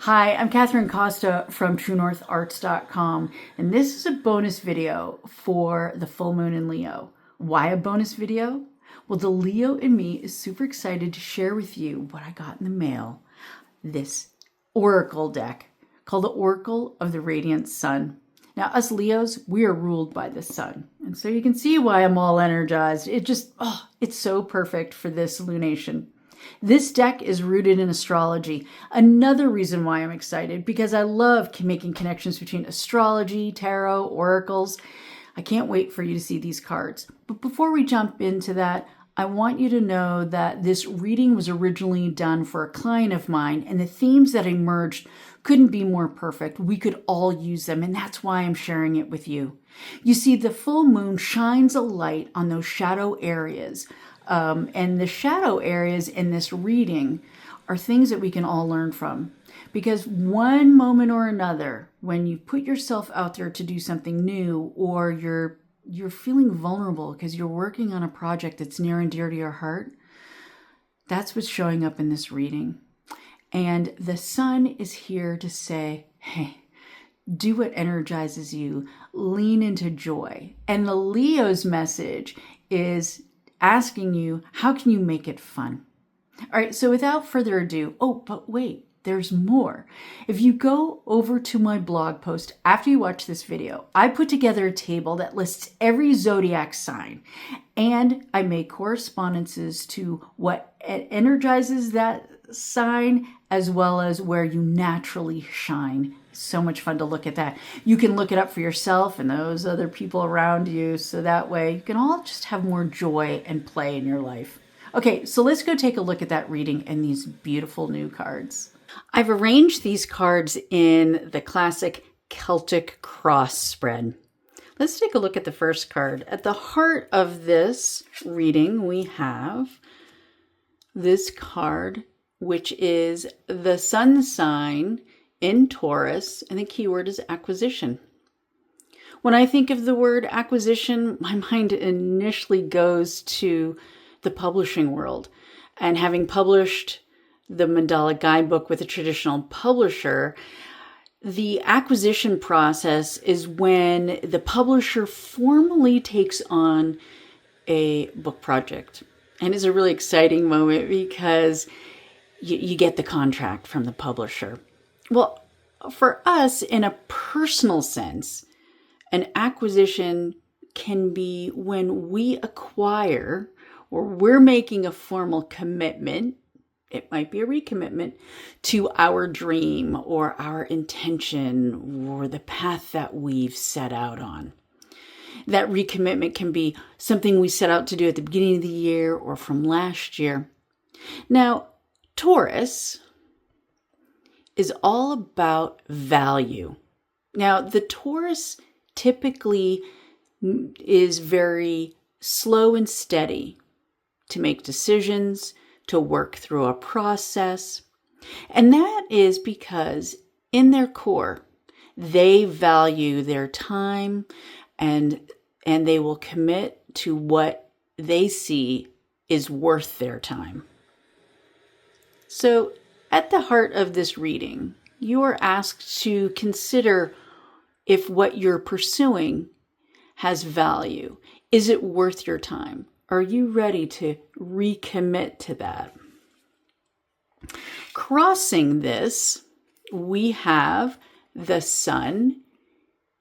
Hi, I'm Catherine Costa from TrueNorthArts.com, and this is a bonus video for the full moon in Leo. Why a bonus video? Well, the Leo in me is super excited to share with you what I got in the mail, this oracle deck called the Oracle of the Radiant Sun. Now, us Leos, we are ruled by the sun, and so you can see why I'm all energized. It's so perfect for this lunation. This deck is rooted in astrology. Another reason why I'm excited, because I love making connections between astrology, tarot, oracles. I can't wait for you to see these cards. But before we jump into that, I want you to know that this reading was originally done for a client of mine, and the themes that emerged couldn't be more perfect. We could all use them, and that's why I'm sharing it with you. You see, the full moon shines a light on those shadow areas. And the shadow areas in this reading are things that we can all learn from. Because one moment or another, when you put yourself out there to do something new, or you're feeling vulnerable because you're working on a project that's near and dear to your heart, that's what's showing up in this reading. And the sun is here to say, hey, do what energizes you, lean into joy. And the Leo's message is asking you, how can you make it fun? All right, so without further ado, but wait, there's more. If you go over to my blog post after you watch this video, I put together a table that lists every zodiac sign, and I make correspondences to what energizes that sign as well as where you naturally shine. So much fun to look at that. You can look it up for yourself and those other people around you, so that way you can all just have more joy and play in your life. Okay, so let's go take a look at that reading and these beautiful new cards. I've arranged these cards in the classic Celtic cross spread. Let's take a look at the first card. At the heart of this reading, we have this card, which is the sun sign in Taurus, and the keyword is acquisition. When I think of the word acquisition, my mind initially goes to the publishing world. And having published the Mandala guidebook with a traditional publisher, the acquisition process is when the publisher formally takes on a book project. And it's a really exciting moment because you get the contract from the publisher. Well, for us, in a personal sense, an acquisition can be when we acquire or we're making a formal commitment. It might be a recommitment to our dream or our intention or the path that we've set out on. That recommitment can be something we set out to do at the beginning of the year or from last year. Now, Taurus is all about value. Now, the Taurus typically is very slow and steady to make decisions, to work through a process. And that is because in their core, they value their time and they will commit to what they see is worth their time. So at the heart of this reading, you are asked to consider if what you're pursuing has value. Is it worth your time? Are you ready to recommit to that? Crossing this, we have the sun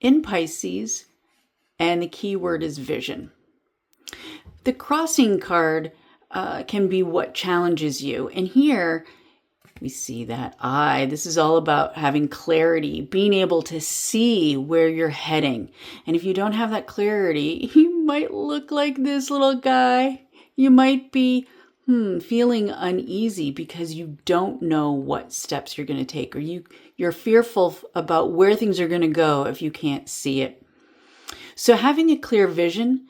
in Pisces, and the key word is vision. The crossing card can be what challenges you. And here we see that this is all about having clarity, being able to see where you're heading. And if you don't have that clarity, you might look like this little guy. You might be feeling uneasy because you don't know what steps you're going to take, or you're fearful about where things are going to go if you can't see it. So having a clear vision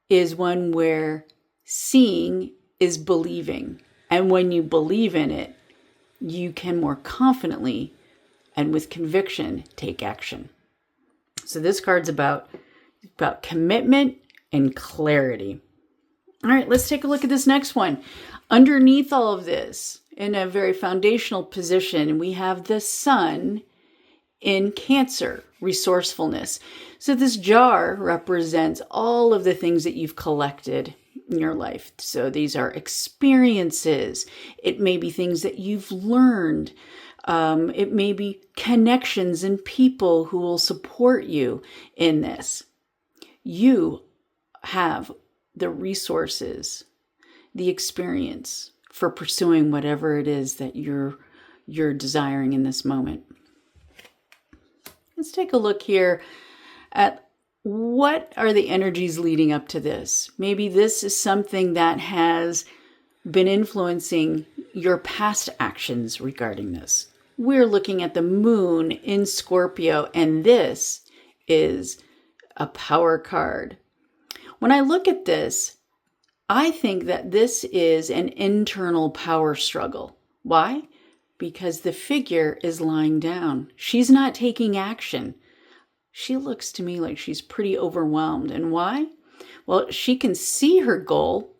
is one where seeing is believing. And when you believe in it, you can more confidently and with conviction take action. So this card's about commitment and clarity. All right, let's take a look at this next one. Underneath all of this in a very foundational position. We have the sun in Cancer, resourcefulness. So this jar represents all of the things that you've collected in your life. So these are experiences. It may be things that you've learned. It may be connections and people who will support you in this. You have the resources, the experience for pursuing whatever it is that you're desiring in this moment. Let's take a look here at what are the energies leading up to this. Maybe this is something that has been influencing your past actions regarding this. We're looking at the moon in Scorpio, and this is a power card. When I look at this, I think that this is an internal power struggle. Why? Because the figure is lying down. She's not taking action. She looks to me like she's pretty overwhelmed. And why? Well, she can see her goal,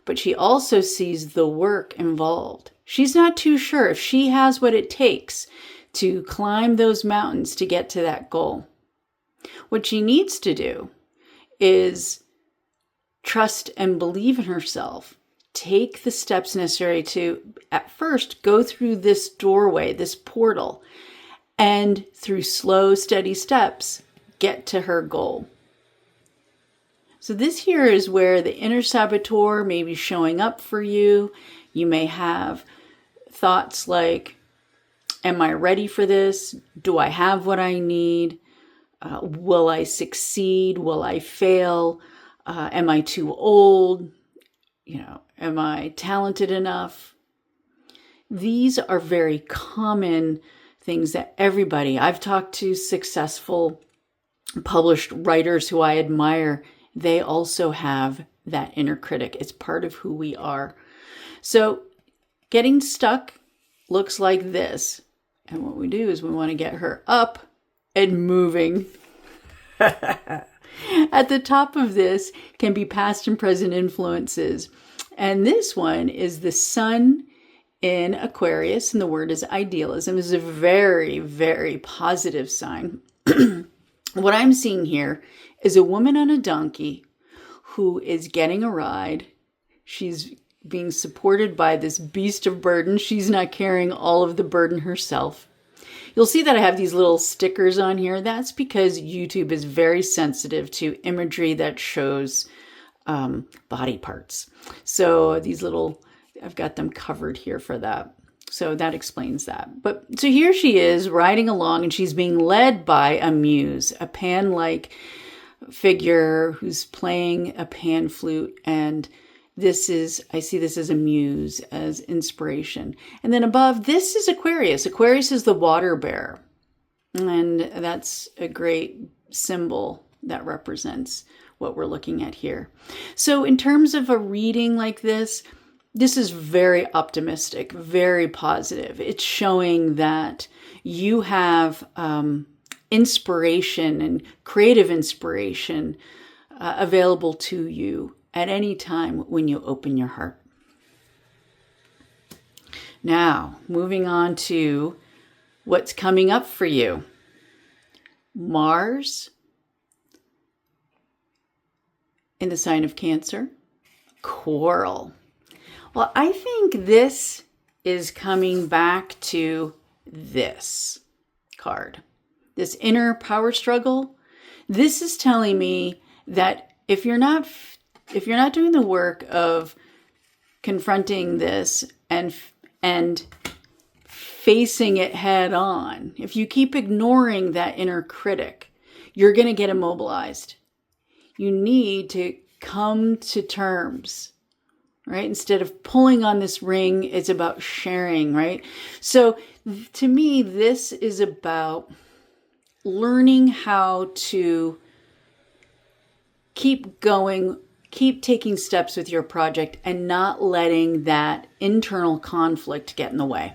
but she also sees the work involved. She's not too sure if she has what it takes to climb those mountains to get to that goal. What she needs to do is trust and believe in herself. Take the steps necessary to, at first, go through this doorway, this portal, and through slow, steady steps, get to her goal. So this here is where the inner saboteur may be showing up for you. You may have thoughts like, am I ready for this? Do I have what I need? Will I succeed? Will I fail? Am I too old? Am I talented enough? These are very common things that I've talked to successful published writers who I admire. They also have that inner critic. It's part of who we are. So getting stuck looks like this. And what we do is we want to get her up and moving. At the top of this can be past and present influences. And this one is the sun in Aquarius, and the word is idealism. This is a very, very positive sign. What I'm seeing here is a woman on a donkey who is getting a ride. She's being supported by this beast of burden. She's not carrying all of the burden herself. You'll see that I have these little stickers on here. That's because YouTube is very sensitive to imagery that shows body parts. So I've got them covered here for that. So that explains that. So here she is riding along, and she's being led by a muse, a pan-like figure who's playing a pan flute. And I see this as a muse, as inspiration. And then above, this is Aquarius. Aquarius is the water bearer. And that's a great symbol that represents what we're looking at here. So in terms of a reading like this is very optimistic, very positive. It's showing that you have inspiration and creative inspiration available to you at any time when you open your heart. Now, moving on to what's coming up for you. Mars in the sign of Cancer. Coral. Well, I think this is coming back to this card. This inner power struggle. This is telling me that if you're not doing the work of confronting this and facing it head on, if you keep ignoring that inner critic, you're going to get immobilized. You need to come to terms, right? Instead of pulling on this ring, it's about sharing, right? So to me, this is about learning how to keep going, keep taking steps with your project, and not letting that internal conflict get in the way.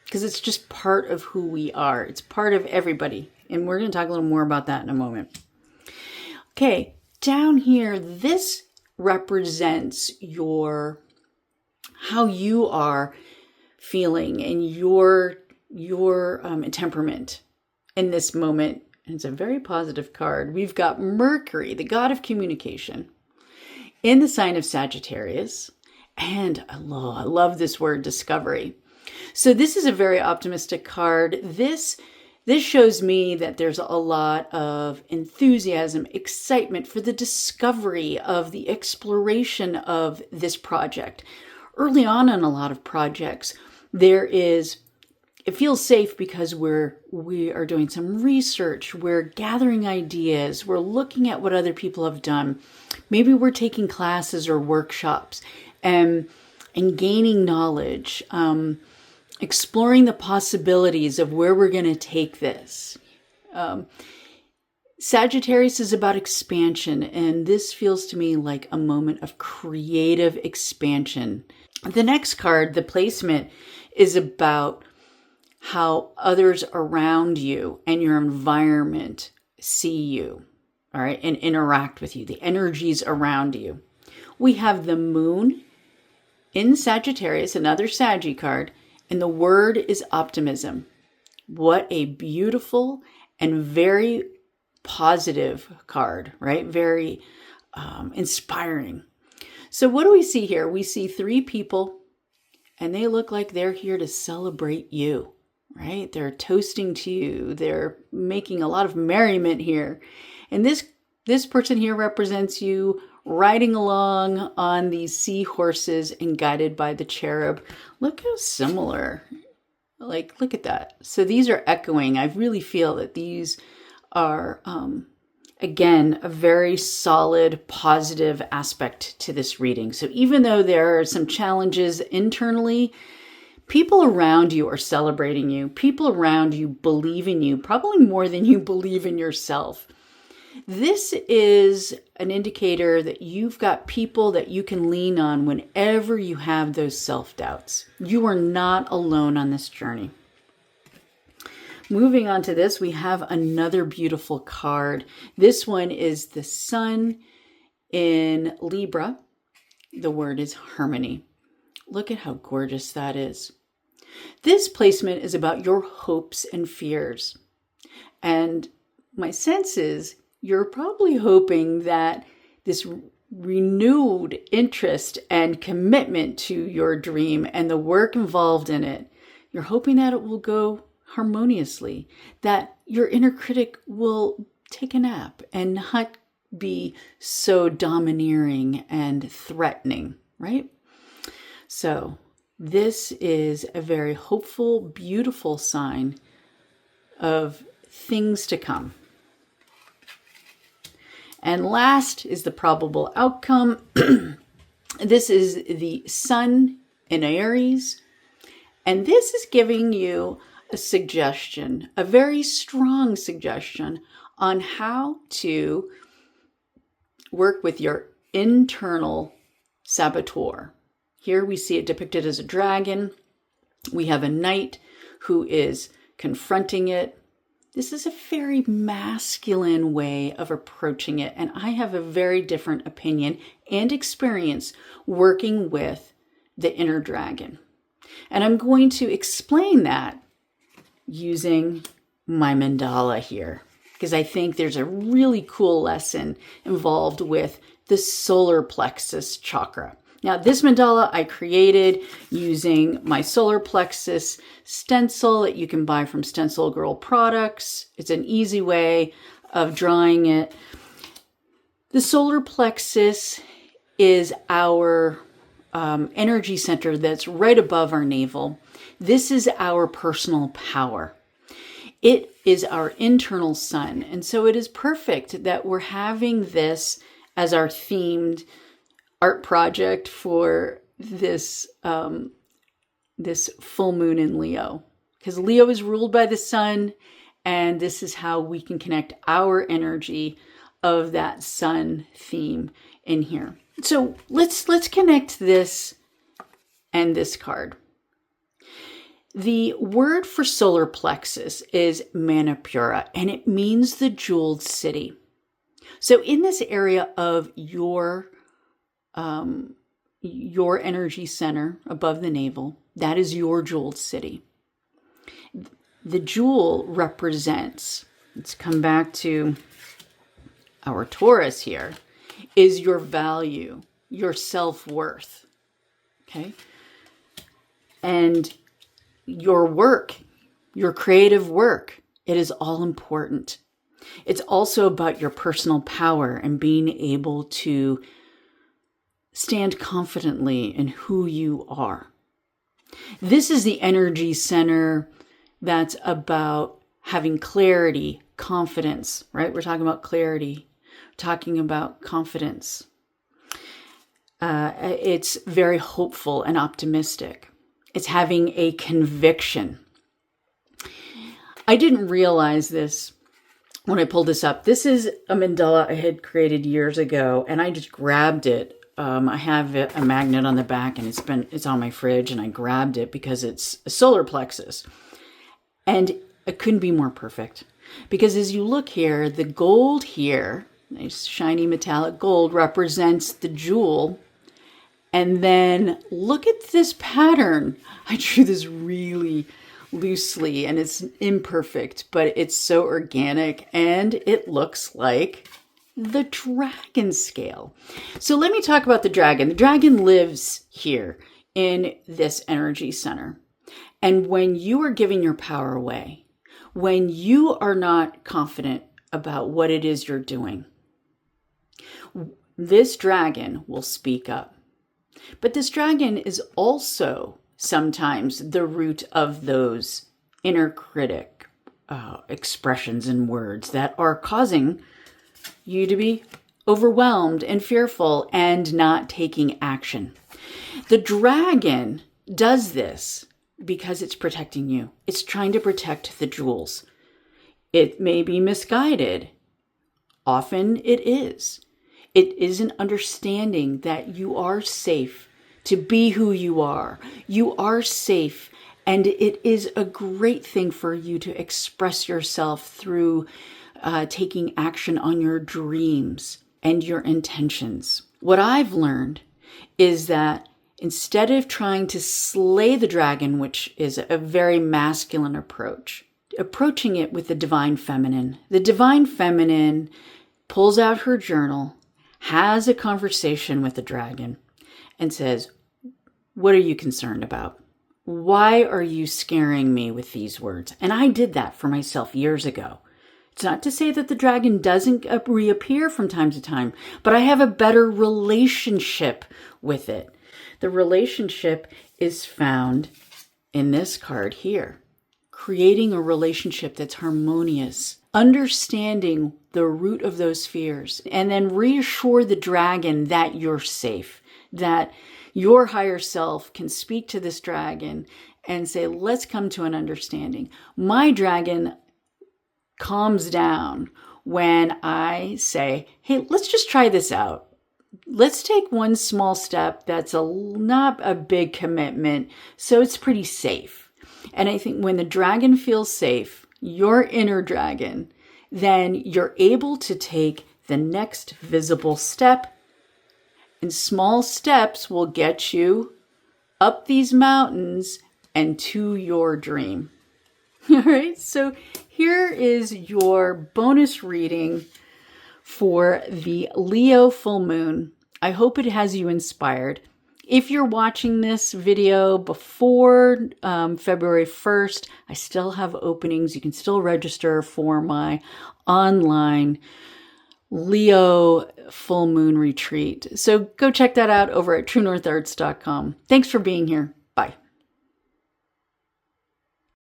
Because it's just part of who we are. It's part of everybody. And we're going to talk a little more about that in a moment. Okay, down here, this represents how you are feeling and your temperament in this moment. And it's a very positive card. We've got Mercury, the god of communication, in the sign of Sagittarius. And I love this word, discovery. So this is a very optimistic card. This shows me that there's a lot of enthusiasm, excitement for the discovery of the exploration of this project. Early on in a lot of projects, it feels safe because we are doing some research, we're gathering ideas, we're looking at what other people have done. Maybe we're taking classes or workshops and gaining knowledge, exploring the possibilities of where we're going to take this. Sagittarius is about expansion, and this feels to me like a moment of creative expansion. The next card, the placement, is about how others around you and your environment see you, all right, and interact with you, the energies around you. We have the moon in Sagittarius, another Saggy card, and the word is optimism. What a beautiful and very positive card, right? Very inspiring. So what do we see here? We see three people, and they look like they're here to celebrate you, right? They're toasting to you. They're making a lot of merriment here. And this person here represents you riding along on these seahorses and guided by the cherub. Look how similar. Like, look at that. So these are echoing. I really feel that these are, again, a very solid, positive aspect to this reading. So even though there are some challenges internally, people around you are celebrating you. People around you believe in you, probably more than you believe in yourself. This is an indicator that you've got people that you can lean on whenever you have those self-doubts. You are not alone on this journey. Moving on to this, we have another beautiful card. This one is the sun in Libra. The word is harmony. Look at how gorgeous that is. This placement is about your hopes and fears. And my sense is you're probably hoping that this renewed interest and commitment to your dream and the work involved in it, you're hoping that it will go harmoniously, that your inner critic will take a nap and not be so domineering and threatening, right? So this is a very hopeful, beautiful sign of things to come. And last is the probable outcome. This is the sun in Aries. And this is giving you a suggestion, a very strong suggestion on how to work with your internal saboteur. Here we see it depicted as a dragon. We have a knight who is confronting it. This is a very masculine way of approaching it, and I have a very different opinion and experience working with the inner dragon. And I'm going to explain that using my mandala here, because I think there's a really cool lesson involved with the solar plexus chakra. Now, this mandala I created using my solar plexus stencil that you can buy from Stencil Girl products. It's an easy way of drawing it. The solar plexus is our energy center that's right above our navel. This is our personal power. It is our internal sun. And so it is perfect that we're having this as our themed art project for this this full moon in Leo, because Leo is ruled by the sun, and this is how we can connect our energy of that sun theme in here. So let's connect this and this card. The word for solar plexus is Manipura, and it means the jeweled city. So in this area of your energy center above the navel, That is your jeweled city. The jewel represents, let's come back to our Taurus here, is your value, your self-worth, okay? And your work, your creative work, it is all important. It's also about your personal power and being able to stand confidently in who you are. This is the energy center that's about having clarity, confidence, right? We're talking about clarity, talking about confidence. It's very hopeful and optimistic. It's having a conviction. I didn't realize this when I pulled this up. This is a mandala I had created years ago, and I just grabbed it. I have a magnet on the back, and it's on my fridge, and I grabbed it because it's a solar plexus. And it couldn't be more perfect. Because as you look here, the gold here, nice shiny metallic gold, represents the jewel. And then look at this pattern. I drew this really loosely and it's imperfect, but it's so organic and it looks like the dragon scale. So let me talk about the dragon. The dragon lives here in this energy center. And when you are giving your power away, when you are not confident about what it is you're doing, this dragon will speak up. But this dragon is also sometimes the root of those inner critic expressions and words that are causing you to be overwhelmed and fearful and not taking action. The dragon does this because it's protecting you. It's trying to protect the jewels. It may be misguided. Often it is. It is an understanding that you are safe to be who you are. You are safe, and it is a great thing for you to express yourself through taking action on your dreams and your intentions. What I've learned is that instead of trying to slay the dragon, which is a very masculine approach, approaching it with the divine feminine. The divine feminine pulls out her journal, has a conversation with the dragon, and says, what are you concerned about? Why are you scaring me with these words? And I did that for myself years ago. It's not to say that the dragon doesn't reappear from time to time, but I have a better relationship with it. The relationship is found in this card here. Creating a relationship that's harmonious, understanding the root of those fears, and then reassure the dragon that you're safe, that your higher self can speak to this dragon and say, let's come to an understanding. My dragon calms down when I say, hey, let's just try this out. Let's take one small step that's not a big commitment, so it's pretty safe. And I think when the dragon feels safe, your inner dragon, then you're able to take the next visible step. And small steps will get you up these mountains and to your dream. All right, so here is your bonus reading for the Leo full moon. I hope it has you inspired. If you're watching this video before February 1st, I still have openings. You can still register for my online Leo full moon retreat. So go check that out over at truenortharts.com. Thanks for being here.